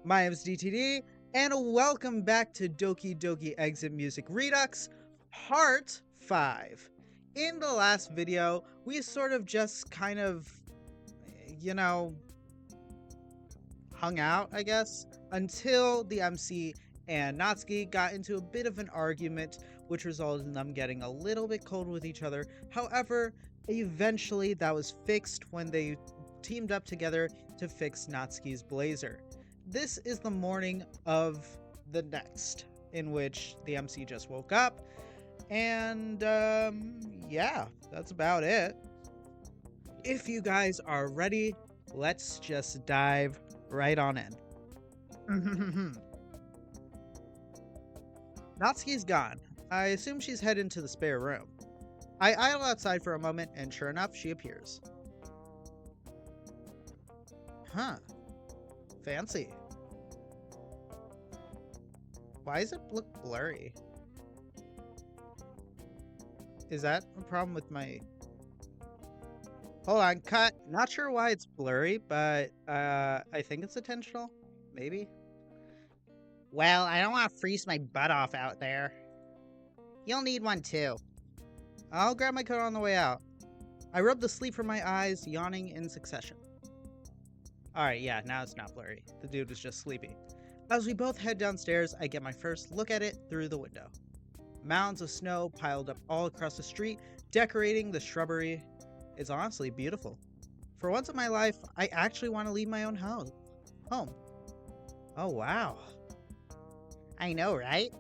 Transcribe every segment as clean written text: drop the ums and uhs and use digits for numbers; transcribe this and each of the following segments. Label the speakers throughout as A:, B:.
A: My name is DTD, and welcome back to Doki Doki Exit Music Redux, Part 5. In the last video, we sort of just kind of, hung out, I guess, until the MC and Natsuki got into a bit of an argument, which resulted in them getting a little bit cold with each other. However, eventually that was fixed when they teamed up together to fix Natsuki's blazer. This is the morning of the next, in which the MC just woke up, and yeah, that's about it. If you guys are ready, let's just dive right on in. Natsuki's gone. I assume she's headed to the spare room. I idle outside for a moment, and sure enough, she appears. Huh. Fancy. Why does it look blurry? Is that a problem with my... Hold on, cut. Not sure why it's blurry, but I think it's intentional. Maybe.
B: Well, I don't want to freeze my butt off out there. You'll need one too.
A: I'll grab my coat on the way out. I rub the sleep from my eyes, yawning in succession. Alright, yeah, now it's not blurry. The dude was just sleepy. As we both head downstairs, I get my first look at it through the window. Mounds of snow piled up all across the street, decorating the shrubbery. It's honestly beautiful. For once in my life, I actually want to leave my own home. Oh, wow.
B: I know, right?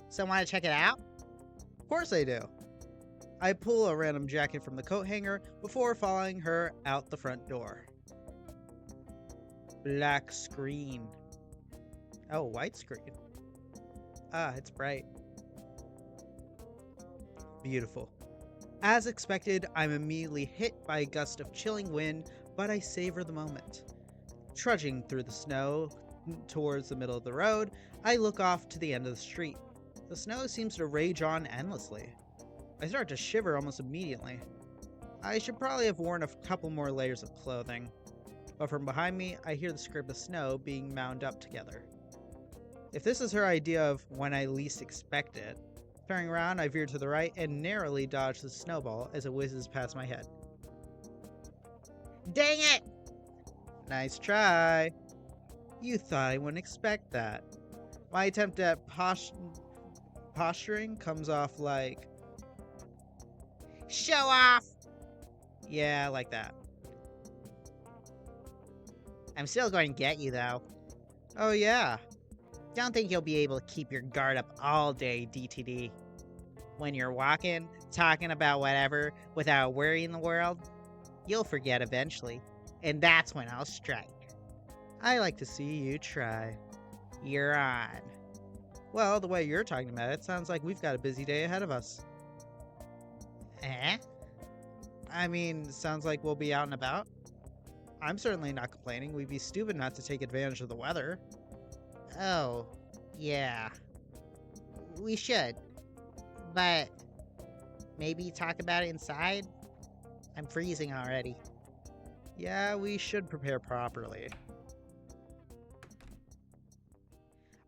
B: So want to check it out?
A: Of course I do. I pull a random jacket from the coat hanger before following her out the front door. Black screen. Oh, white screen. Ah, it's bright. Beautiful. As expected, I'm immediately hit by a gust of chilling wind, but I savor the moment. Trudging through the snow towards the middle of the road, I look off to the end of the street. The snow seems to rage on endlessly. I start to shiver almost immediately. I should probably have worn a couple more layers of clothing. But from behind me, I hear the scrape of snow being mound up together. If this is her idea of when I least expect it, turning around, I veer to the right and narrowly dodge the snowball as it whizzes past my head.
B: Dang it!
A: Nice try. You thought I wouldn't expect that. My attempt at posturing comes off like...
B: Show off!
A: Yeah, like that.
B: I'm still going to get you, though.
A: Oh yeah.
B: Don't think you'll be able to keep your guard up all day, DTD. When you're walking, talking about whatever, without a worry in the world, you'll forget eventually. And that's when I'll strike.
A: I like to see you try.
B: You're on.
A: Well, the way you're talking about it sounds like we've got a busy day ahead of us.
B: Eh?
A: I mean, sounds like we'll be out and about. I'm certainly not complaining. We'd be stupid not to take advantage of the weather.
B: Oh, yeah. We should. But maybe talk about it inside? I'm freezing already.
A: Yeah, we should prepare properly.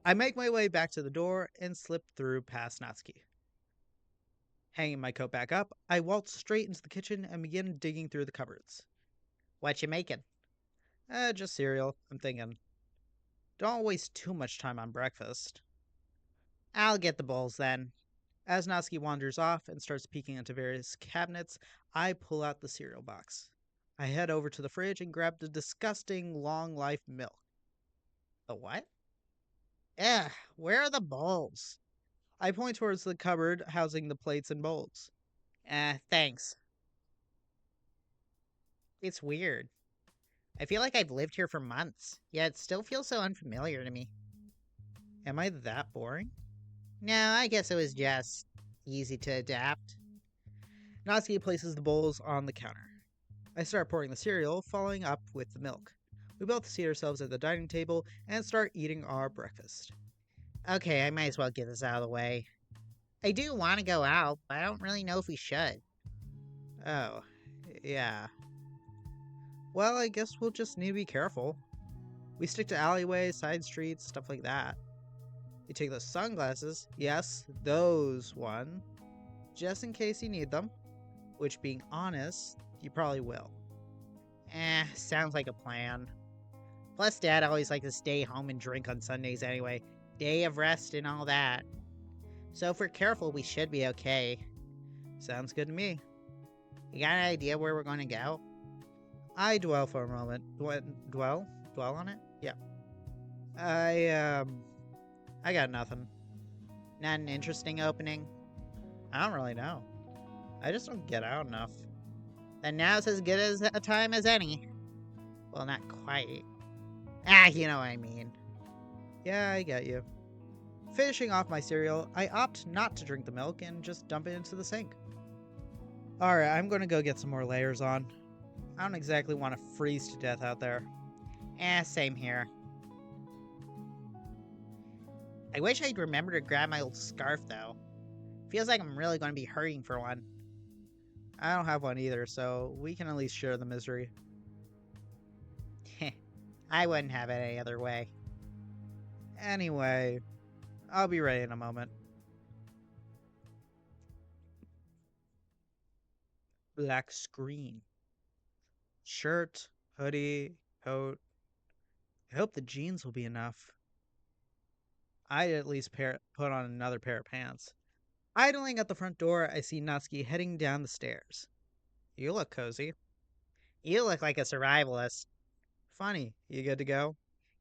A: I make my way back to the door and slip through past Natsuki. Hanging my coat back up, I waltz straight into the kitchen and begin digging through the cupboards.
B: What you making?
A: Just cereal, I'm thinking. Don't waste too much time on breakfast.
B: I'll get the bowls then.
A: As Natsuki wanders off and starts peeking into various cabinets, I pull out the cereal box. I head over to the fridge and grab the disgusting long life milk.
B: The what? Ugh, where are the bowls?
A: I point towards the cupboard housing the plates and bowls.
B: Thanks. It's weird. I feel like I've lived here for months, yet it still feels so unfamiliar to me.
A: Am I that boring?
B: No, I guess it was just easy to adapt.
A: Natsuki places the bowls on the counter. I start pouring the cereal, following up with the milk. We both seat ourselves at the dining table and start eating our breakfast.
B: Okay, I might as well get this out of the way. I do want to go out, but I don't really know if we should.
A: Oh, yeah. Well, I guess we'll just need to be careful. We stick to alleyways, side streets, stuff like that. You take those sunglasses, yes, those one, just in case you need them, which being honest, you probably will.
B: Sounds like a plan. Plus, Dad always likes to stay home and drink on Sundays anyway. Day of rest and all that. So if we're careful, we should be okay.
A: Sounds good to me.
B: You got an idea where we're going to go?
A: I dwell for a moment. Dwell? Dwell on it? Yeah. I got nothing.
B: Not an interesting opening?
A: I don't really know. I just don't get out enough.
B: Then now's as good as a time as any. Well, not quite. You know what I mean.
A: Yeah, I get you. Finishing off my cereal, I opt not to drink the milk and just dump it into the sink. Alright, I'm gonna go get some more layers on. I don't exactly want to freeze to death out there.
B: Same here. I wish I'd remember to grab my old scarf, though. Feels like I'm really going to be hurrying for one.
A: I don't have one either, so we can at least share the misery.
B: I wouldn't have it any other way.
A: Anyway, I'll be ready in a moment. Black screen. Shirt, hoodie, coat. I hope the jeans will be enough. I'd at least put on another pair of pants. Idling at the front door, I see Natsuki heading down the stairs. You look cozy.
B: You look like a survivalist.
A: Funny, you good to go?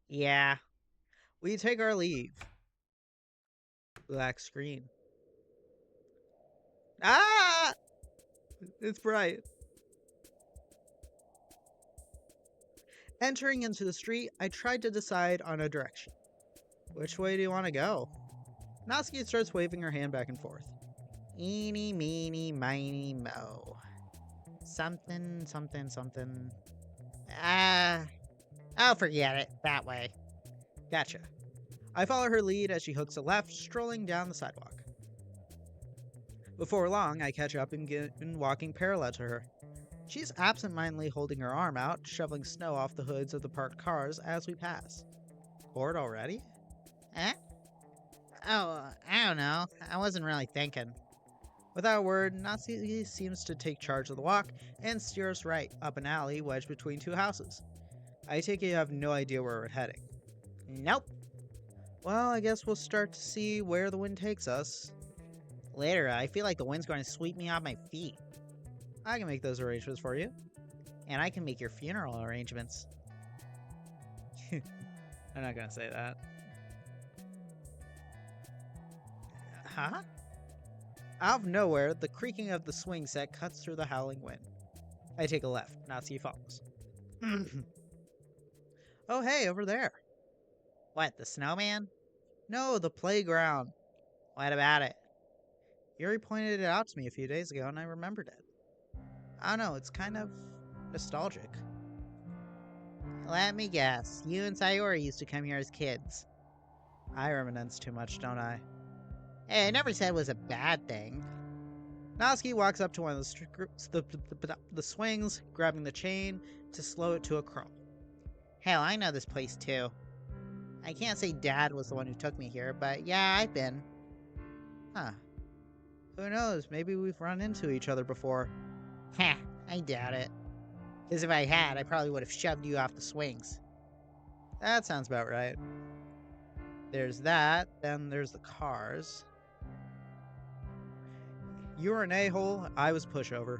B: Yeah.
A: We take our leave. Black screen. Ah! It's bright. Entering into the street, I tried to decide on a direction. Which way do you want to go? Natsuki starts waving her hand back and forth.
B: Eeny, meeny, miny, mo. Something, something, something. Oh, forget it. That way.
A: Gotcha. I follow her lead as she hooks a left, strolling down the sidewalk. Before long, I catch up and begin walking parallel to her. She's absentmindedly holding her arm out, shoveling snow off the hoods of the parked cars as we pass. Bored already?
B: Eh? Oh, I don't know. I wasn't really thinking.
A: Without a word, Natsuki seems to take charge of the walk and steer us right up an alley wedged between two houses. I take it you have no idea where we're heading.
B: Nope.
A: Well, I guess we'll start to see where the wind takes us.
B: Later, I feel like the wind's going to sweep me off my feet.
A: I can make those arrangements for you.
B: And I can make your funeral arrangements.
A: I'm not gonna say that.
B: Huh?
A: Out of nowhere, the creaking of the swing set cuts through the howling wind. I take a left. Natsuki follows. Oh, hey, over there.
B: What, the snowman?
A: No, the playground.
B: What about it?
A: Yuri pointed it out to me a few days ago and I remembered it. I don't know, it's kind of nostalgic.
B: Let me guess. You and Sayori used to come here as kids.
A: I reminisce too much, don't I?
B: Hey, I never said it was a bad thing.
A: Natsuki walks up to one of the swings, grabbing the chain to slow it to a crawl.
B: Hell, I know this place too. I can't say Dad was the one who took me here, but yeah, I've been.
A: Huh. Who knows, maybe we've run into each other before.
B: Heh, I doubt it. Because if I had, I probably would have shoved you off the swings.
A: That sounds about right. There's that, then there's the cars. You were an a-hole, I was pushover.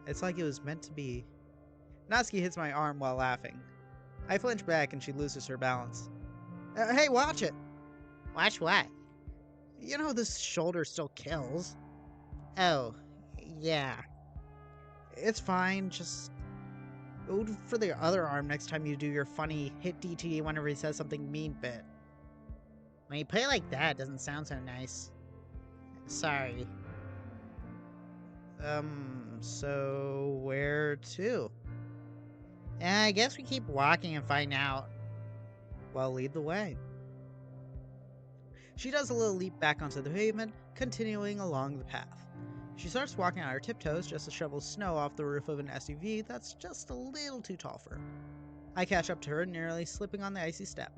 A: It's like it was meant to be. Natsuki hits my arm while laughing. I flinch back and she loses her balance. Hey, watch it!
B: Watch what?
A: You know this shoulder still kills.
B: Oh, yeah.
A: It's fine, just go for the other arm next time you do your funny hit DTD whenever he says something mean bit.
B: When you put it like that, it doesn't sound so nice. Sorry.
A: So where to?
B: I guess we keep walking and find out.
A: Well, lead the way. She does a little leap back onto the pavement, continuing along the path. She starts walking on her tiptoes just to shovel snow off the roof of an SUV that's just a little too tall for her. I catch up to her, nearly slipping on the icy step.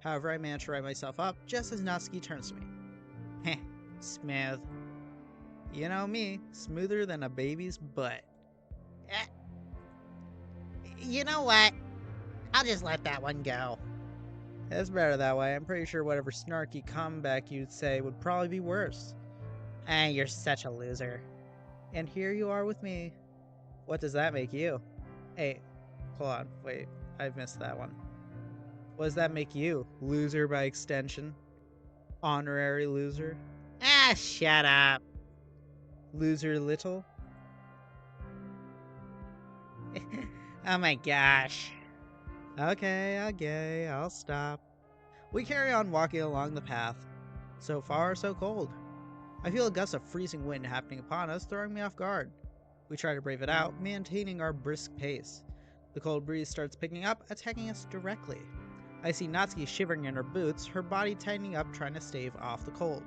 A: However, I manage to right myself up just as Natsuki turns to me.
B: Heh, smooth.
A: You know me, smoother than a baby's butt.
B: Eh, you know what? I'll just let that one go.
A: It's better that way. I'm pretty sure whatever snarky comeback you'd say would probably be worse.
B: You're such a loser.
A: And here you are with me. What does that make you? Hey, hold on, wait, I've missed that one. What does that make you? Loser by extension? Honorary loser?
B: Ah, shut up.
A: Loser little?
B: Oh my gosh.
A: Okay, I'll stop. We carry on walking along the path. So far, so cold. I feel a gust of freezing wind happening upon us, throwing me off guard. We try to brave it out, maintaining our brisk pace. The cold breeze starts picking up, attacking us directly. I see Natsuki shivering in her boots, her body tightening up, trying to stave off the cold.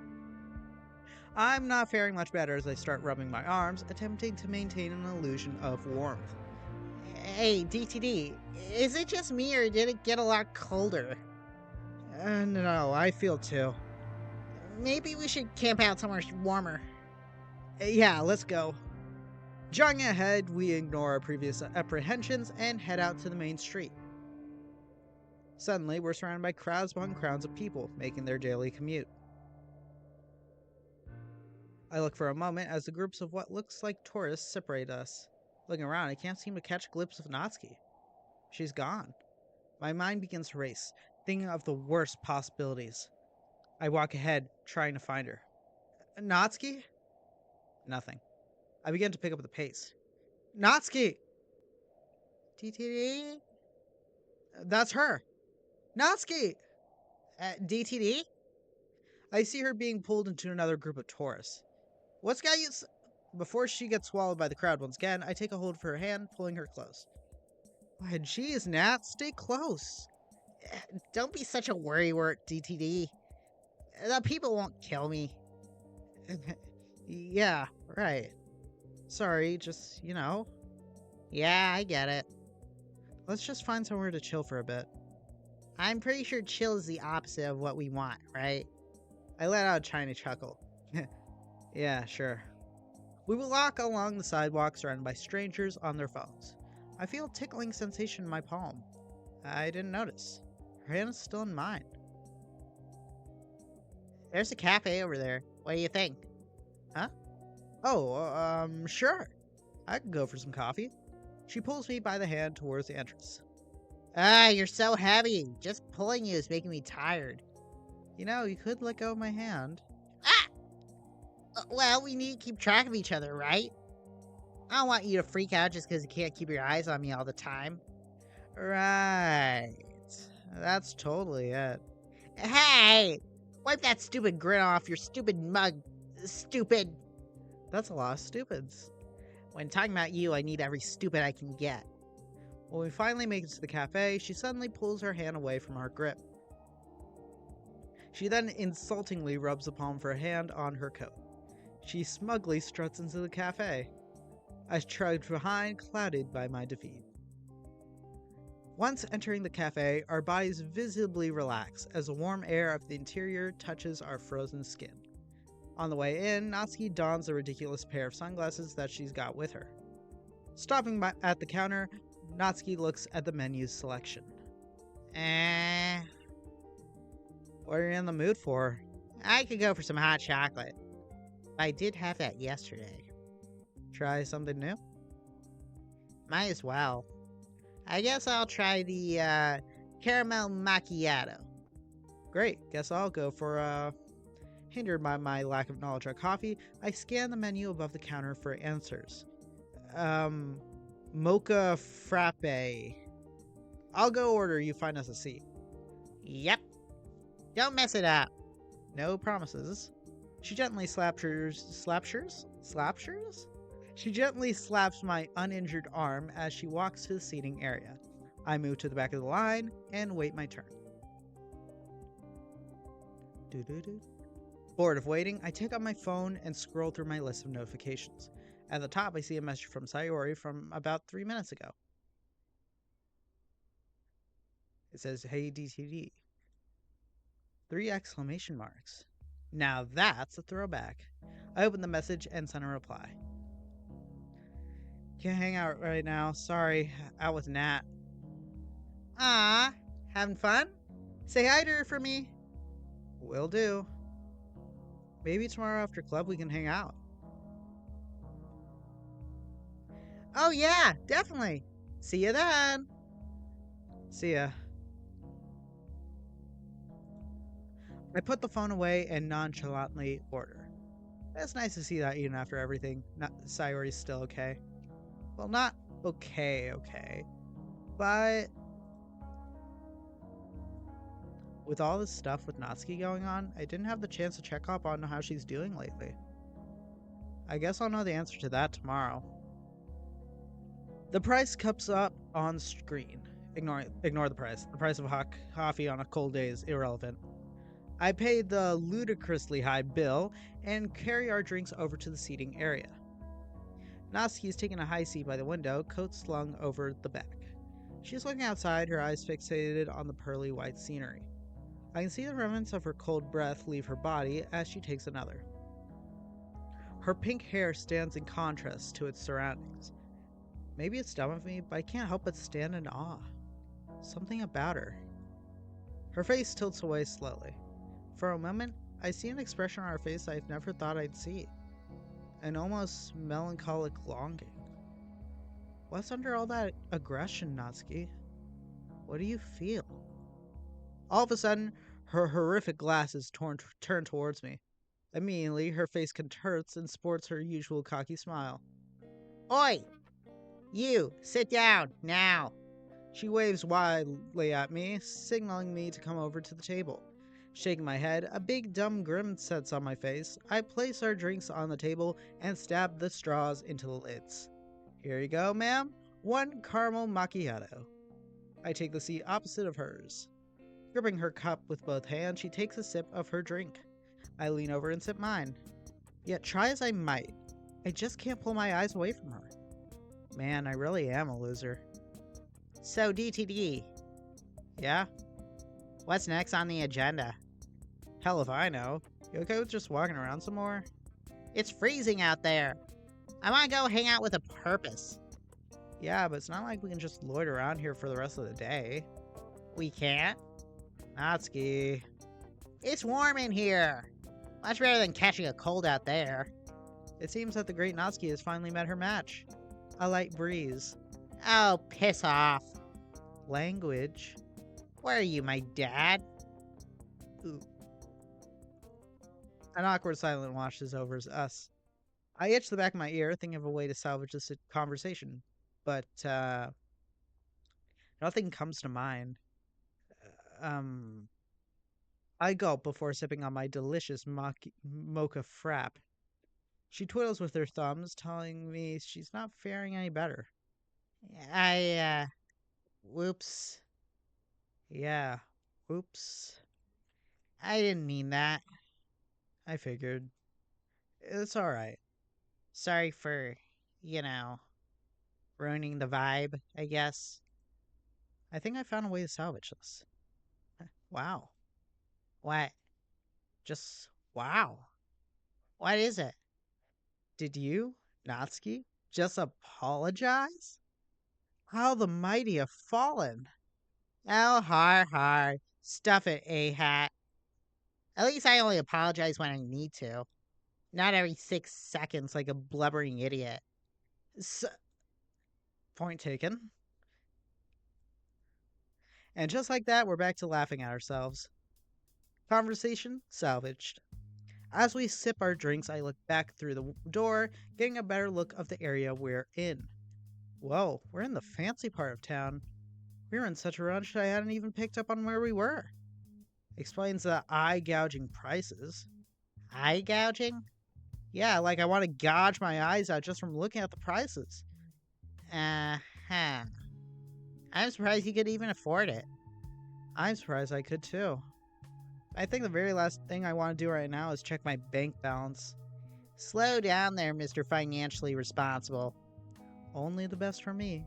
A: I'm not faring much better as I start rubbing my arms, attempting to maintain an illusion of warmth.
B: Hey, DTD, is it just me or did it get a lot colder?
A: No, I feel too.
B: Maybe we should camp out somewhere warmer.
A: Yeah, let's go. Jogging ahead, we ignore our previous apprehensions and head out to the main street. Suddenly, we're surrounded by crowds upon crowds of people making their daily commute. I look for a moment as the groups of what looks like tourists separate us. Looking around, I can't seem to catch a glimpse of Natsuki. She's gone. My mind begins to race, thinking of the worst possibilities. I walk ahead, trying to find her. Natsuki? Nothing. I begin to pick up the pace. Natsuki!
B: DTD?
A: That's her! Natsuki!
B: DTD?
A: I see her being pulled into another group of tourists. What's got you... Before she gets swallowed by the crowd once again, I take a hold of her hand, pulling her close. Why, geez, Nat, stay close.
B: Don't be such a worrywart, DTD. The people won't kill me.
A: Yeah, right. Sorry, just,
B: Yeah, I get it.
A: Let's just find somewhere to chill for a bit.
B: I'm pretty sure chill is the opposite of what we want, right?
A: I let out a tiny chuckle. Yeah, sure. We will walk along the sidewalk surrounded by strangers on their phones. I feel a tickling sensation in my palm. I didn't notice. Her hand is still in mine.
B: There's a cafe over there. What do you think?
A: Huh? Oh, sure. I can go for some coffee. She pulls me by the hand towards the entrance.
B: Ah, you're so heavy. Just pulling you is making me tired.
A: You could let go of my hand.
B: Ah! Well, we need to keep track of each other, right? I don't want you to freak out just because you can't keep your eyes on me all the time.
A: Right. That's totally it.
B: Hey! Wipe that stupid grin off your stupid mug. Stupid.
A: That's a lot of stupids.
B: When talking about you, I need every stupid I can get.
A: When we finally make it to the cafe, she suddenly pulls her hand away from our grip. She then insultingly rubs the palm of her hand on her coat. She smugly struts into the cafe. I shrugged behind, clouded by my defeat. Once entering the cafe, our bodies visibly relax as the warm air of the interior touches our frozen skin. On the way in, Natsuki dons a ridiculous pair of sunglasses that she's got with her. Stopping at the counter, Natsuki looks at the menu's selection. What are you in the mood for?
B: I could go for some hot chocolate. I did have that yesterday.
A: Try something new?
B: Might as well. I guess I'll try the caramel macchiato.
A: Great, guess I'll go for Hindered by my lack of knowledge on coffee, I scan the menu above the counter for answers. Mocha frappe. I'll go order, you find us a seat.
B: Yep. Don't mess it up.
A: No promises. She gently slapshers? She gently slaps my uninjured arm as she walks to the seating area. I move to the back of the line and wait my turn. Bored of waiting, I take out my phone and scroll through my list of notifications. At the top, I see a message from Sayori from about 3 minutes ago. It says, "Hey DTD." 3 exclamation marks. Now that's a throwback. I open the message and send a reply. Can't hang out right now. Sorry, out with Nat. Ah, having fun? Say hi to her for me. Will do. Maybe tomorrow after club we can hang out. Oh yeah, definitely. See you then. See ya. I put the phone away and nonchalantly order. It's nice to see that even after everything, Sayori's still okay. Well, not okay, but with all this stuff with Natsuki going on, I didn't have the chance to check up on how she's doing lately. I guess I'll know the answer to that tomorrow. The price comes up on screen. Ignore the price. The price of hot coffee on a cold day is irrelevant. I paid the ludicrously high bill and carry our drinks over to the seating area. Natsuki is taking a high seat by the window, coat slung over the back. She's looking outside, her eyes fixated on the pearly white scenery. I can see the remnants of her cold breath leave her body as she takes another. Her pink hair stands in contrast to its surroundings. Maybe it's dumb of me, but I can't help but stand in awe. Something about her. Her face tilts away slowly. For a moment, I see an expression on her face I've never thought I'd see. An almost melancholic longing. What's under all that aggression, Natsuki? What do you feel? All of a sudden, her horrific glasses turn towards me. Immediately, her face contorts and sports her usual cocky smile.
B: Oi! You, sit down, now!
A: She waves wildly at me, signaling me to come over to the table. Shaking my head, a big dumb grin sets on my face. I place our drinks on the table and stab the straws into the lids. Here you go, ma'am. 1 caramel macchiato. I take the seat opposite of hers. Gripping her cup with both hands, she takes a sip of her drink. I lean over and sip mine. Yet try as I might, I just can't pull my eyes away from her. Man, I really am a loser.
B: So, DTD.
A: Yeah?
B: What's next on the agenda?
A: Hell if I know. You okay with just walking around some more?
B: It's freezing out there. I want to go hang out with a purpose.
A: Yeah, but it's not like we can just loiter around here for the rest of the day.
B: We can't?
A: Natsuki.
B: It's warm in here. Much better than catching a cold out there.
A: It seems that the great Natsuki has finally met her match. A light breeze.
B: Oh, piss off.
A: Language.
B: Where are you, my dad?
A: Ooh. An awkward silence washes over us. I itch the back of my ear, thinking of a way to salvage this conversation, but nothing comes to mind. I gulp before sipping on my delicious mocha frap. She twiddles with her thumbs, telling me she's not faring any better.
B: Whoops.
A: Yeah, whoops.
B: I didn't mean that.
A: I figured. It's alright.
B: Sorry for, ruining the vibe, I guess.
A: I think I found a way to salvage this. Wow.
B: What?
A: Just wow.
B: What is it?
A: Did you, Natsuki, just apologize? How the mighty have fallen.
B: Oh, har. Stuff it, A-hat. At least I only apologize when I need to. Not every 6 seconds like a blubbering idiot.
A: Point taken. And just like that, we're back to laughing at ourselves. Conversation salvaged. As we sip our drinks, I look back through the door, getting a better look of the area we're in. Whoa, we're in the fancy part of town. We were in such a rush I hadn't even picked up on where we were. Explains the eye-gouging prices.
B: Eye gouging?
A: Yeah, like I want to gouge my eyes out just from looking at the prices.
B: Uh-huh. I'm surprised you could even afford it.
A: I'm surprised I could too. I think the very last thing I want to do right now is check my bank balance.
B: Slow down there, Mr. Financially Responsible.
A: Only the best for me.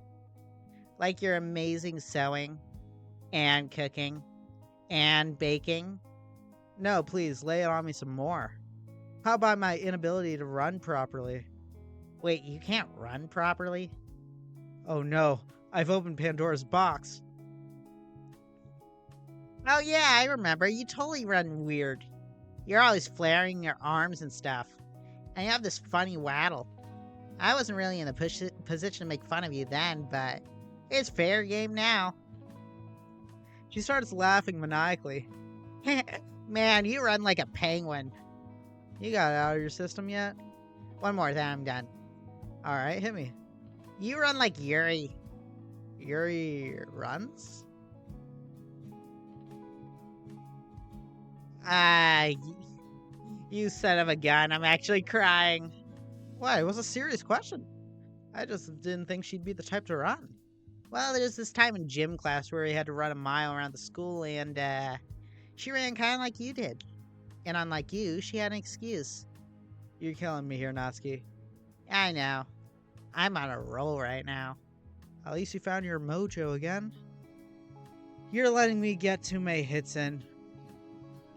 B: Like your amazing sewing. And cooking. And baking.
A: No, please, lay it on me some more. How about my inability to run properly?
B: Wait, you can't run properly?
A: Oh no, I've opened Pandora's box.
B: Oh yeah, I remember. You totally run weird. You're always flaring your arms and stuff. And you have this funny waddle. I wasn't really in a position to make fun of you then, but it's fair game now.
A: She starts laughing maniacally.
B: Man, you run like a penguin.
A: You got it out of your system yet?
B: One more, then I'm done.
A: Alright, hit me.
B: You run like Yuri.
A: Yuri runs?
B: Ah, you son of a gun. I'm actually crying.
A: Why? It was a serious question. I just didn't think she'd be the type to run.
B: Well, there's this time in gym class where we had to run a mile around the school, and she ran kind of like you did. And unlike you, she had an excuse.
A: You're killing me here, Natsuki.
B: I know. I'm on a roll right now.
A: At least you found your mojo again. You're letting me get two May hits in.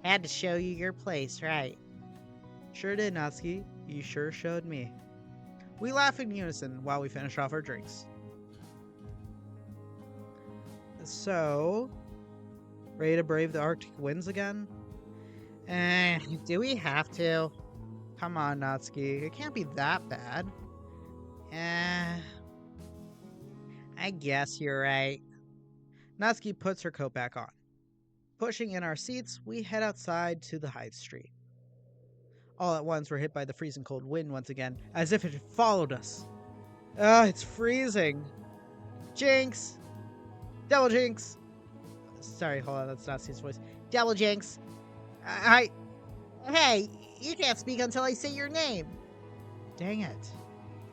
B: Had to show you your place, right?
A: Sure did, Natsuki. You sure showed me. We laugh in unison while we finish off our drinks. So, ready to brave the Arctic winds again?
B: Do we have to?
A: Come on, Natsuki. It can't be that bad.
B: I guess you're right.
A: Natsuki puts her coat back on. Pushing in our seats, we head outside to the high street. All at once, we're hit by the freezing cold wind once again, as if it had followed us. It's freezing. Jinx! Double jinx! Sorry, hold on, that's Natsuki's voice.
B: Double jinx. Hey, you can't speak until I say your name.
A: Dang it.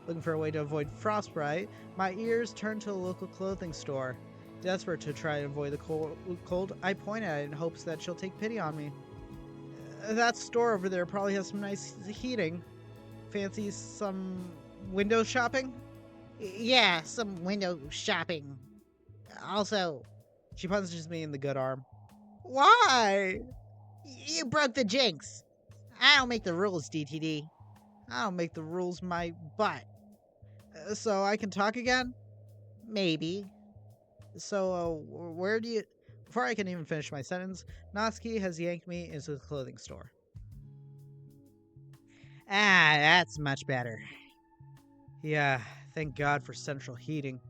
A: Looking for a way to avoid frostbite, my ears turn to a local clothing store. Desperate to try and avoid the cold, I point at it in hopes that she'll take pity on me. That store over there probably has some nice heating. Fancy some window shopping?
B: Yeah, some window shopping. Also,
A: she punches me in the good arm.
B: Why? You broke the jinx. I don't make the rules, DTD.
A: I don't make the rules my butt. So I can talk again?
B: Maybe.
A: So, where do you... Before I can even finish my sentence, Natsuki has yanked me into the clothing store.
B: That's much better.
A: Yeah, thank God for central heating.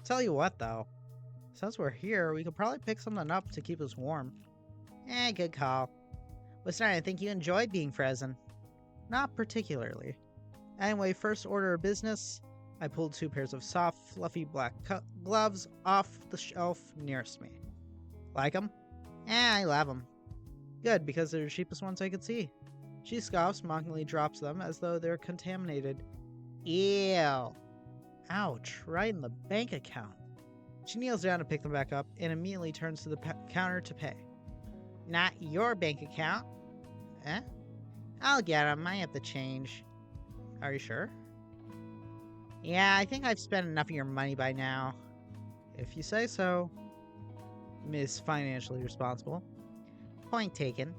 A: Tell you what, though. Since we're here, we could probably pick something up to keep us warm.
B: Good call. Was starting to think you enjoyed being frozen.
A: Not particularly. Anyway, first order of business, I pulled 2 pairs of soft, fluffy black gloves off the shelf nearest me. Like them?
B: I love them.
A: Good, because they're the cheapest ones I could see. She scoffs, mockingly drops them as though they're contaminated.
B: Ew.
A: Ouch, right in the bank account. She kneels down to pick them back up and immediately turns to the counter to pay.
B: Not your bank account. I'll get them. I have to change.
A: Are you sure?
B: Yeah, I think I've spent enough of your money by now.
A: If you say so. Miss Financially Responsible.
B: Point taken.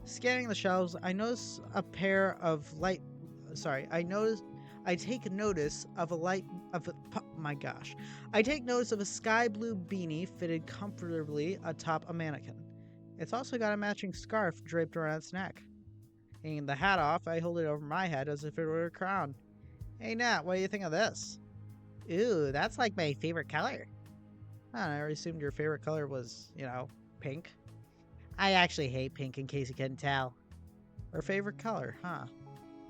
A: Scanning the shelves, I notice a pair of I take notice of a sky blue beanie fitted comfortably atop a mannequin. It's also got a matching scarf draped around its neck. Hanging the hat off, I hold it over my head as if it were a crown. Hey Nat, what do you think of this?
B: Ooh, that's like my favorite color.
A: I already assumed your favorite color was, pink.
B: I actually hate pink, in case you couldn't tell.
A: Her favorite color, huh?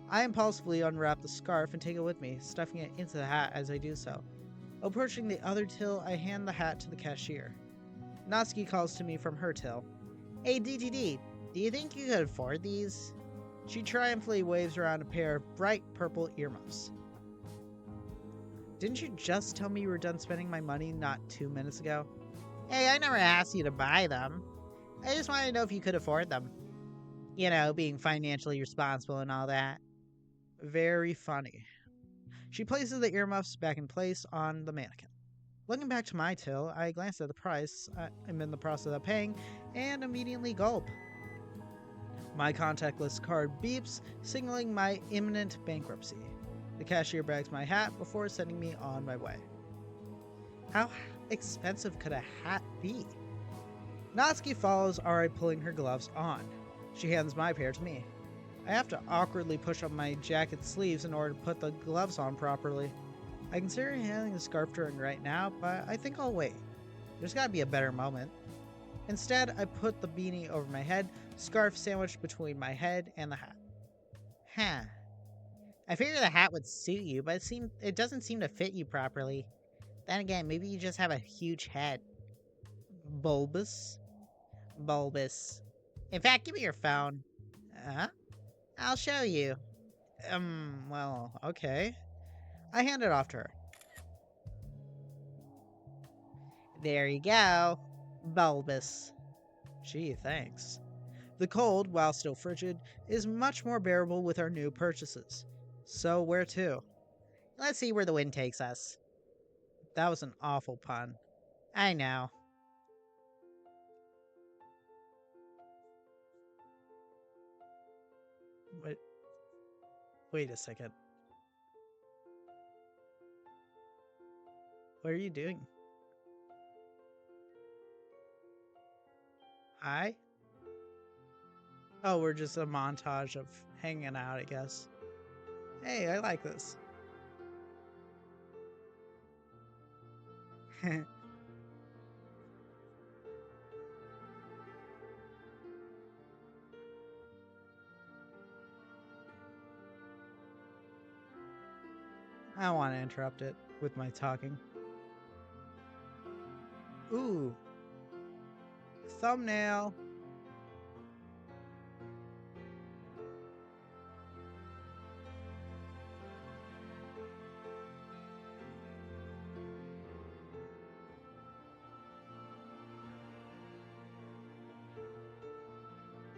A: I impulsively unwrap the scarf and take it with me, stuffing it into the hat as I do so. Approaching the other till, I hand the hat to the cashier. Natsuki calls to me from her till.
B: Hey DTD, do you think you could afford these?
A: She triumphantly waves around a pair of bright purple earmuffs. Didn't you just tell me you were done spending my money not 2 minutes ago?
B: Hey, I never asked you to buy them. I just wanted to know if you could afford them. You know, being financially responsible and all that.
A: Very funny. She places the earmuffs back in place on the mannequin. Looking back to my till, I glance at the price I'm in the process of paying and immediately gulp. My contactless card beeps, signaling my imminent bankruptcy. The cashier bags my hat before sending me on my way. How expensive could a hat be? Natsuki follows Ari, pulling her gloves on. She hands my pair to me. I have to awkwardly push up my jacket sleeves in order to put the gloves on properly. I consider handing the scarf to her right now, but I think I'll wait. There's gotta be a better moment. Instead, I put the beanie over my head, scarf sandwiched between my head and the hat.
B: Huh. I figured the hat would suit you, but it doesn't seem to fit you properly. Then again, maybe you just have a huge head.
A: Bulbous?
B: Bulbous. In fact, give me your phone.
A: Huh?
B: I'll show you.
A: Well, okay. I hand it off to her.
B: There you go. Bulbous.
A: Gee, thanks. The cold, while still frigid, is much more bearable with our new purchases. So, where to?
B: Let's see where the wind takes us.
A: That was an awful pun.
B: I know.
A: Wait a second. What are you doing? Hi? Oh, we're just a montage of hanging out, I guess. Hey, I like this. I don't want to interrupt it with my talking. Ooh. Thumbnail.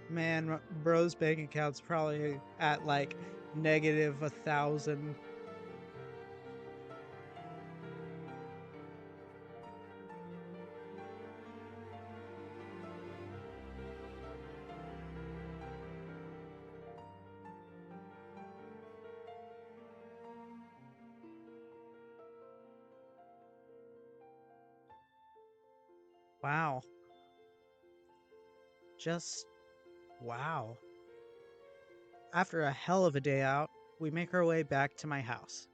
A: Man, bro's bank account's probably at like negative 1,000. Wow. Just wow. After a hell of a day out, we make our way back to my house.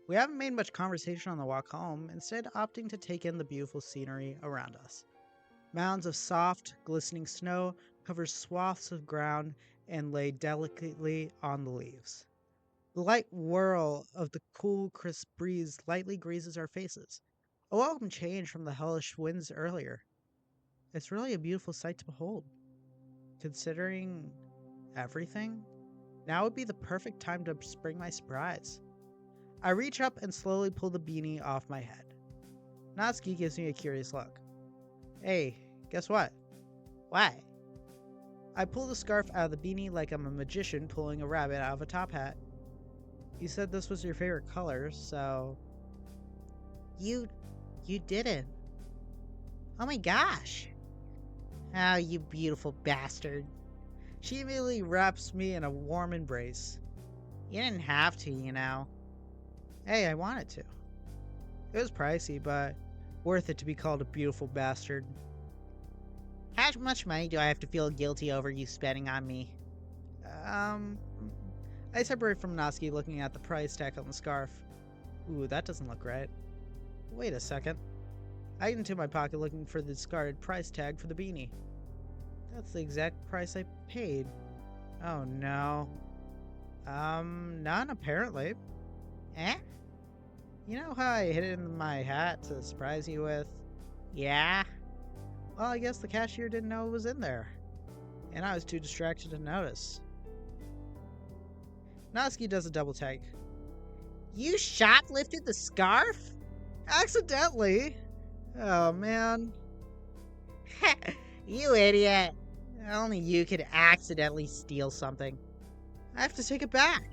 A: We haven't made much conversation on the walk home, instead opting to take in the beautiful scenery around us. Mounds of soft, glistening snow cover swaths of ground and lay delicately on the leaves. The light whirl of the cool, crisp breeze lightly grazes our faces, a welcome change from the hellish winds earlier. It's really a beautiful sight to behold. Considering everything, now would be the perfect time to spring my surprise. I reach up and slowly pull the beanie off my head. Natsuki gives me a curious look. Hey, guess what?
B: What?
A: I pull the scarf out of the beanie like I'm a magician pulling a rabbit out of a top hat. You said this was your favorite color, so...
B: You didn't. Oh my gosh. Oh, you beautiful bastard.
A: She immediately wraps me in a warm embrace.
B: You didn't have to, you know.
A: Hey, I wanted to. It was pricey, but worth it to be called a beautiful bastard.
B: How much money do I have to feel guilty over you spending on me?
A: I separate from Natsuki, looking at the price tag on the scarf. Ooh, that doesn't look right. Wait a second. I get into my pocket looking for the discarded price tag for the beanie. That's the exact price I paid. Oh no. None apparently.
B: Eh?
A: You know how I hid it in my hat to surprise you with?
B: Yeah?
A: Well, I guess the cashier didn't know it was in there. And I was too distracted to notice. Natsuki does a double take.
B: You shoplifted the scarf?
A: Accidentally! Oh man.
B: You idiot. Only you could accidentally steal something.
A: I have to take it back.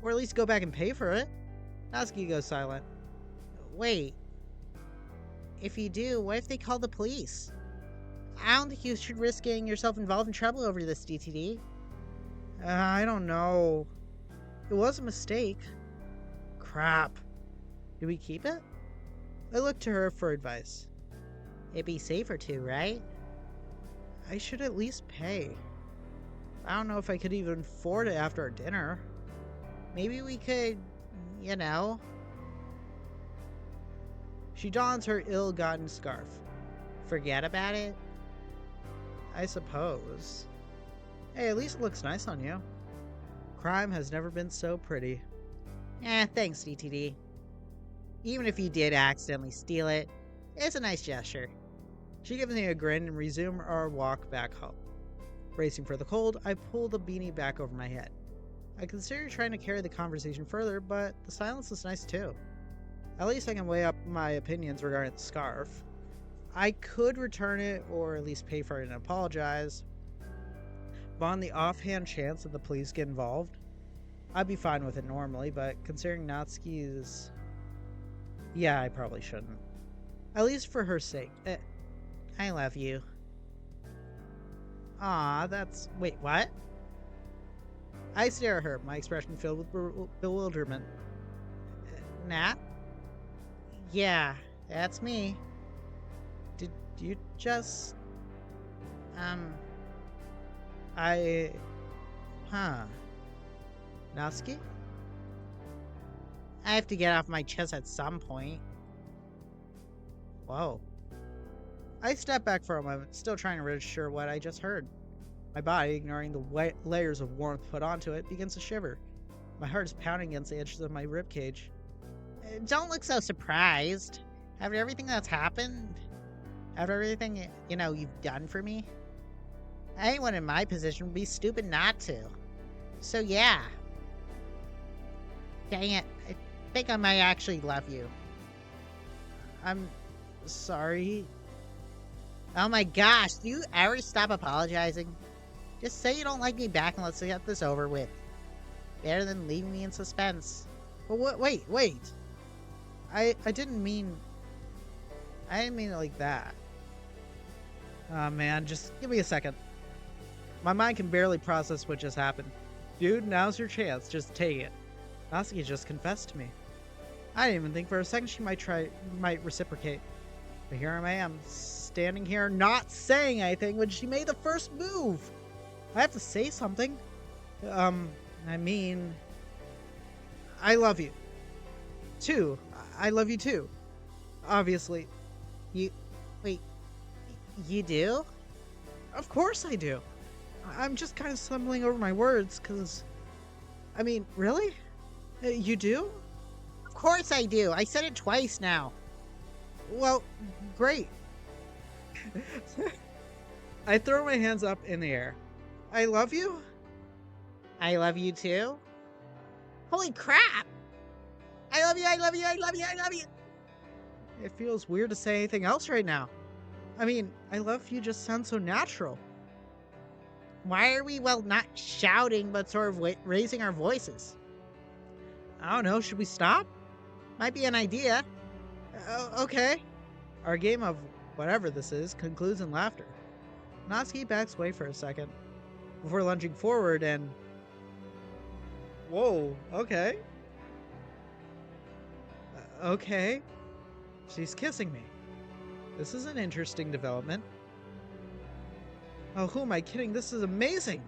A: Or at least go back and pay for it. Natsuki goes silent.
B: Wait. If you do, what if they call the police? I don't think you should risk getting yourself involved in trouble over this, DTD.
A: I don't know. It was a mistake. Crap. Do we keep it? I looked to her for advice.
B: It'd be safer to, right?
A: I should at least pay. I don't know if I could even afford it after our dinner.
B: Maybe we could, you know.
A: She dons her ill-gotten scarf.
B: Forget about it?
A: I suppose. Hey, at least it looks nice on you. Crime has never been so pretty.
B: Thanks, DTD. Even if you did accidentally steal it, it's a nice gesture.
A: She gives me a grin and resume our walk back home. Bracing for the cold, I pull the beanie back over my head. I consider trying to carry the conversation further, but the silence is nice too. At least I can weigh up my opinions regarding the scarf. I could return it or at least pay for it and apologize. But on the offhand chance that the police get involved, I'd be fine with it normally, but considering Natsuki's... Yeah, I probably shouldn't. At least for her sake.
B: I love you.
A: Aw, that's... Wait, what? I stare at her, my expression filled with bewilderment.
B: Nat? Yeah, that's me.
A: Did you just... Huh. Natsuki?
B: I have to get off my chest at some point.
A: Whoa. I step back for a moment, still trying to register what I just heard. My body, ignoring the layers of warmth put onto it, begins to shiver. My heart is pounding against the edges of my ribcage.
B: Don't look so surprised. After everything that's happened, after everything, you've done for me, anyone in my position would be stupid not to. So yeah. Dang it, I think I might actually love you.
A: I'm sorry.
B: Oh my gosh, do you ever stop apologizing? Just say you don't like me back and let's get this over with. Better than leaving me in suspense.
A: But wait. I didn't mean it like that. Oh man, just give me a second. My mind can barely process what just happened. Dude, now's your chance. Just take it. Natsuki just confessed to me. I didn't even think for a second she might reciprocate. But here I am, standing here not saying anything when she made the first move. I have to say something. I mean... I love you. Too. I love you too. Obviously.
B: Wait, you do?
A: Of course I do. I'm just kind of stumbling over my words, because... I mean, really? You do?
B: Of course I do. I said it twice now.
A: Well, great. I throw my hands up in the air. I love you?
B: I love you too? Holy crap! I love you, I love you, I love you, I love you!
A: It feels weird to say anything else right now. I mean, I love you just sounds so natural.
B: Why are we, not shouting, but sort of raising our voices?
A: I don't know, should we stop?
B: Might be an idea.
A: Okay. Our game of whatever this is concludes in laughter. Natsuki backs away for a second, before lunging forward and... Whoa, okay. Okay. She's kissing me. This is an interesting development. Oh, who am I kidding? This is amazing!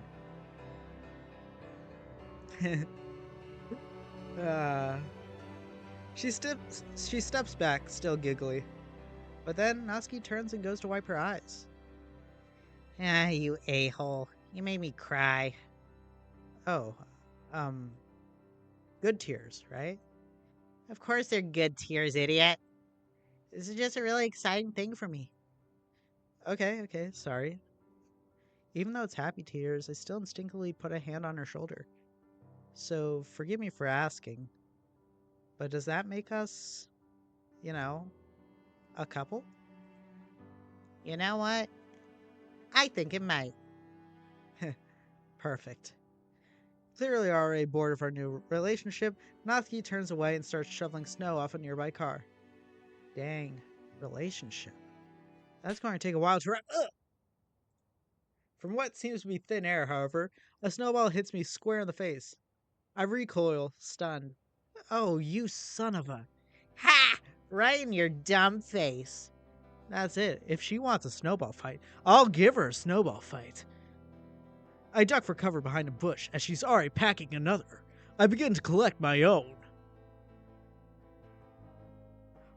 A: She steps back, still giggly. But then Natsuki turns and goes to wipe her eyes.
B: Ah, you a-hole. You made me cry.
A: Oh, good tears, right?
B: Of course they're good tears, idiot. This is just a really exciting thing for me.
A: Okay, sorry. Even though it's happy tears, I still instinctively put a hand on her shoulder. So, forgive me for asking. But does that make us, a couple?
B: You know what? I think it might.
A: Perfect. Clearly already bored of our new relationship, Natsuki turns away and starts shoveling snow off a nearby car. Dang, Relationship. That's going to take a while to wrap. Ugh! From what seems to be thin air, however, a snowball hits me square in the face. I recoil, stunned. Oh, you son of a.
B: Ha! Right in your dumb face.
A: That's it. If she wants a snowball fight, I'll give her a snowball fight. I duck for cover behind a bush as she's already packing another. I begin to collect my own.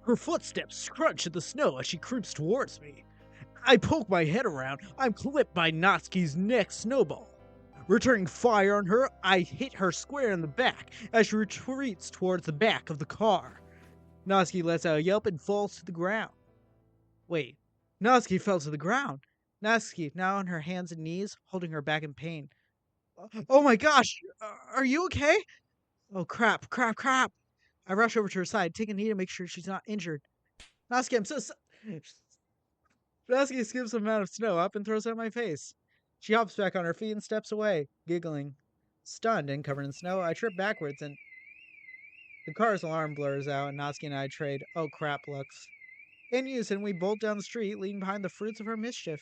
A: Her footsteps scrunch in the snow as she creeps towards me. I poke my head around. I'm clipped by Natsuki's next snowball. Returning fire on her, I hit her square in the back as she retreats towards the back of the car. Natsuki lets out a yelp and falls to the ground. Wait, Natsuki fell to the ground. Natsuki, now on her hands and knees, holding her back in pain. Oh my gosh! Are you okay? Oh crap, crap, crap! I rush over to her side, take a knee to make sure she's not injured. Natsuki, I'm so sorry. Natsuki scoops a amount of snow up and throws it at my face. She hops back on her feet and steps away, giggling. Stunned and covered in snow, I trip backwards and the car's alarm blurs out and Natsuki and I trade oh crap looks. In unison, we bolt down the street, leaving behind the fruits of our mischief.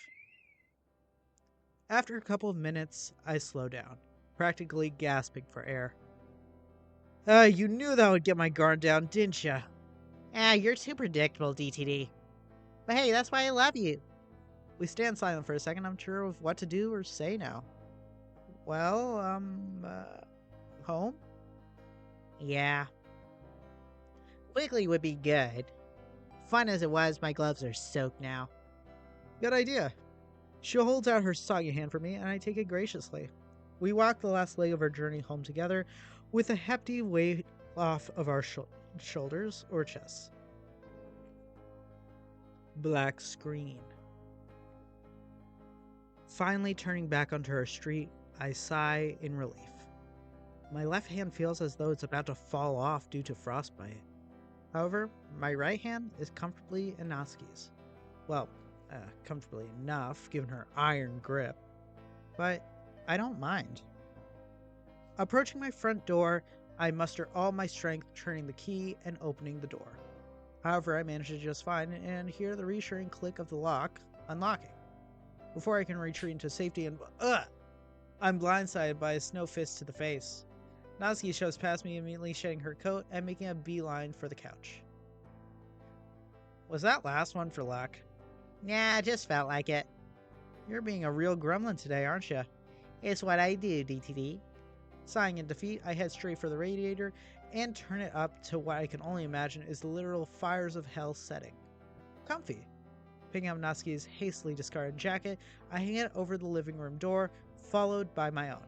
A: After a couple of minutes, I slow down, practically gasping for air. You knew that would get my guard down, didn't ya?
B: You're too predictable, DTD. But hey, that's why I love you.
A: We stand silent for a second, unsure of what to do or say now. Well, home?
B: Yeah. Quickly would be good. Fun as it was, my gloves are soaked now.
A: Good idea. She holds out her soggy hand for me, and I take it graciously. We walk the last leg of our journey home together, with a hefty weight off of our shoulders or chests. Black screen. Finally turning back onto our street, I sigh in relief. My left hand feels as though it's about to fall off due to frostbite. However, my right hand is comfortably in Natsuki's. Well, comfortably enough, given her iron grip. But I don't mind. Approaching my front door, I muster all my strength, turning the key and opening the door. However, I manage it just fine and hear the reassuring click of the lock unlocking. Before I can retreat into safety and I'm blindsided by a snow fist to the face. Natsuki shoves past me, immediately shedding her coat and making a beeline for the couch. Was that last one for luck?
B: Yeah, I just felt like it.
A: You're being a real gremlin today, aren't you?
B: It's what I do, DTD.
A: Sighing in defeat, I head straight for the radiator and turn it up to what I can only imagine is the literal fires of hell setting. Comfy. Picking up Natsuki's hastily discarded jacket, I hang it over the living room door, followed by my own.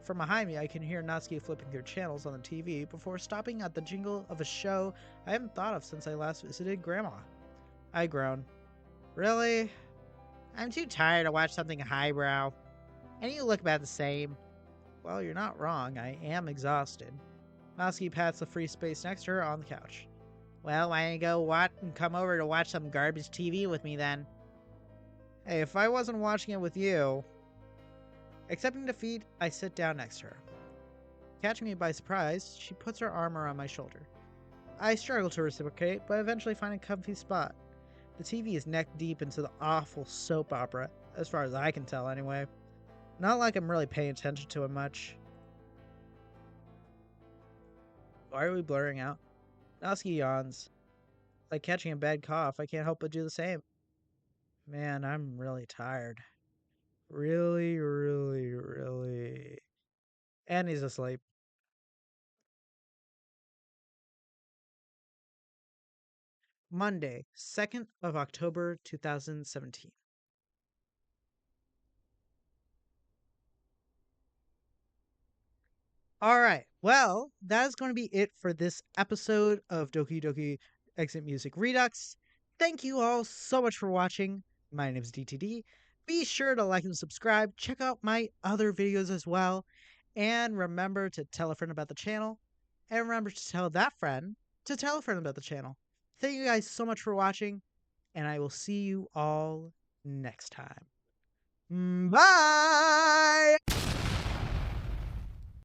A: From behind me, I can hear Natsuki flipping through channels on the TV before stopping at the jingle of a show I haven't thought of since I last visited Grandma. I groan. Really?
B: I'm too tired to watch something highbrow. And you look about the same.
A: Well, you're not wrong. I am exhausted. Natsuki pats the free space next to her on the couch.
B: Well, why don't you go come over to watch some garbage TV with me then?
A: Hey, if I wasn't watching it with you... Accepting defeat, I sit down next to her. Catching me by surprise, she puts her arm around my shoulder. I struggle to reciprocate, but eventually find a comfy spot. The TV is neck deep into the awful soap opera, as far as I can tell anyway. Not like I'm really paying attention to it much. Why are we blurring out? Natsuki yawns. Like catching a bad cough, I can't help but do the same. Man, I'm really tired. Really, really, really. And he's asleep. Monday, 2nd of October, 2017. All right. Well, that is going to be it for this episode of Doki Doki Exit Music Redux. Thank you all so much for watching. My name is DTD. Be sure to like and subscribe. Check out my other videos as well. And remember to tell a friend about the channel. And remember to tell that friend to tell a friend about the channel. Thank you guys so much for watching. And I will see you all next time. Bye!